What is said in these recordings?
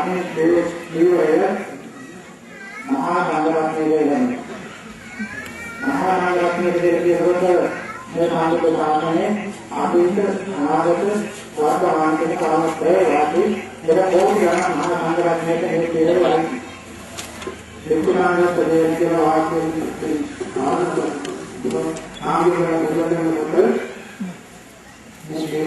පින්වත්නි දේවය මහා සංඝරත්නයේ ගැන මහා සංඝරත්නයේ කියනකොට මේ සාමික සාමනේ අතීත අනාගත වර්තමාන කියන කාලත්‍රය වාදී දෙක කෝටි ගණන් මහා සංඝරත්නයේ මේ කියලා දෙතුනාගත දෙය කියන වාක්‍යයෙන් ආගමන මුලදෙනකොට මේ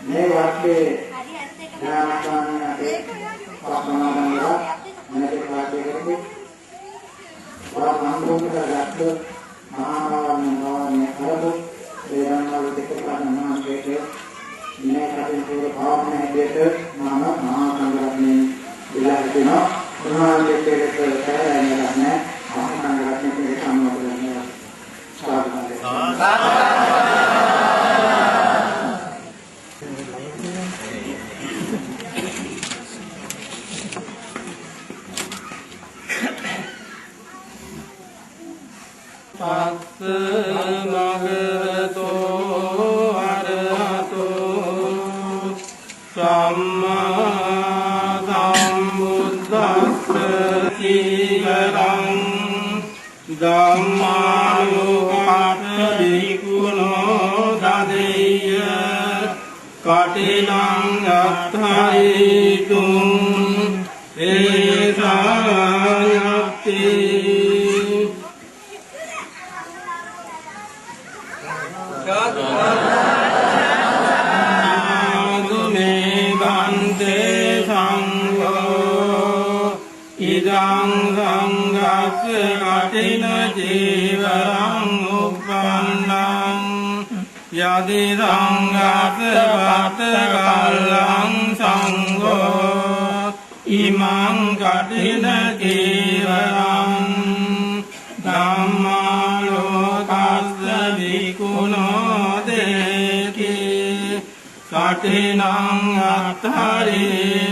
මේ වාක්‍යයේ ඥානකාරණයේ පාපමානලා මනසේ වාක්‍යයකදී වරමන්තුන්ට මහාවරණවන්නේ කරපු වේදනාවල දෙක පාපමානකේ මේ කටින් භාවනා හැදෙට මම මහා සංඝරත්නයේ ඉලා හිටිනවා උන්වහන්සේට කරන්නේ නැහැ මහා සංඝරත්නයේ සම්මානය පස්ස භගවතෝ අරහතෝ සම්මා සම්බුද්දස්ස සීලං ධම්මාලෝකස්ස විකුණෝ දදෙය්‍ය කටිනං අත්ථයිතුං ඒසායති ඉදං සංඝස්ස කටින ජීවරං උප්පන්නං යදි සංඝස්ස පත කල්ලං සංඝෝ ඉමං කටින ජීවරං ධම්මාලෝකස්ස විකුණෝ දේති කටිනං අත්ථරිතුං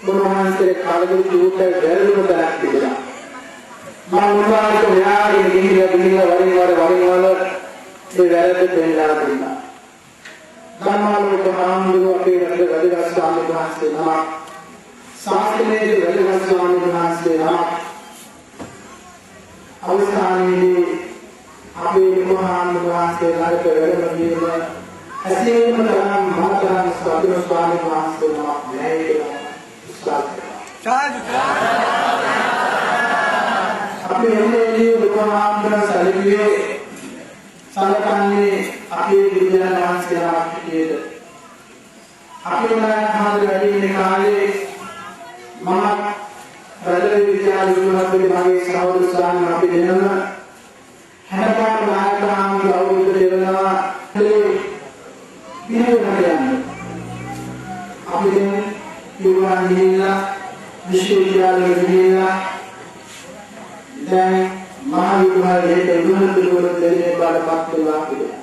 උන්වහන්සේ කාලෙක චූටයි වැරදුන තරක් තිබුණා. මම උන්වහන්සේ මෙයාගේ ගිහිල්ලා වරින් වර ඒ වැරද්ද දෙන්නා දුන්නා. ධර්මාලෝක හාමුදුරුවෝ අපේ රට වැදගත් ස්වාමීන් වහන්සේ නමක්. ශාස්ත්‍රයේ වැදගත් ස්වාමීන් වහන්සේ නමක්. අවසානයේදී අපේ මහාමුදුරුවෝ වහන්සේ ළඟට වැඩම වීම ඇසීම තරම් මහතරම් ස්වාමීන් වහන්සේ නමක් නැහැ කියලා අපේ එන්නේ මහාමුදුරුවෝ සැලකුවේ සලකන්නේ අපේ විද්‍යාඥයන් කියලා පිටියද අපේ මහාමුදුරුවෝ වැඩි ඉන්න කාලේ මම බදල විද්‍යාලයේ මගේ සහෝදර ස්වාමීන් අපි දෙනම හැමදාම නායකයන් අවුරුදු දෙවනවා කියන්නේ අපි යුවන් ගිහිල්ලා විශ්වවිද්‍යාලයේ ගිහිල්ලා දැන් මහා විද්‍යාලයේ දුර දෙන්නේ බාරපත් වෙලා ඉන්නේ.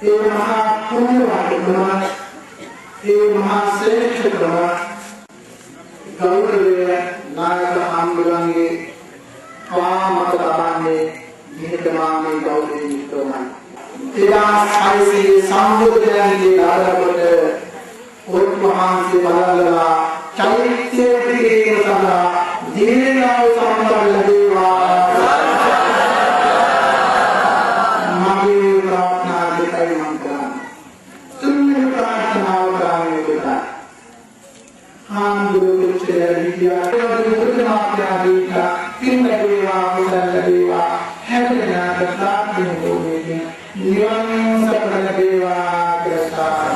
ඒ මහා පුණ්‍යවන්තකම ඒ මහා ශ්‍රේෂ්ඨකම ගෞරවය නායක හාමුදුරන්ගේ පාමක තබන්නේ නිහතමානී ගෞරවයෙන් යුක්තවයි. එදා සායිසී සම්බුද්ධයන්ගේ ආරම්භයට උත්මහන්සේ බලලා චෛත්‍යයේ පිළිගැනීම සඳහා දිනනාව සම්පන්න ලැබේවා. මගේ ප්‍රාර්ථනා දෙකයි මම කරන්නේ. තුන්වෙනි ප්‍රාර්ථනාව කරන්නේ දෙකයි. හාමුදුරුවෝ විද්‍යාලයේ පුරුදුනාත්‍යාදීලා පින්දේවා මුදල්දේවා හැදෙනාට ප්‍රාර්ථනා කරන්නේ නිවන් සපල දේවා කියලා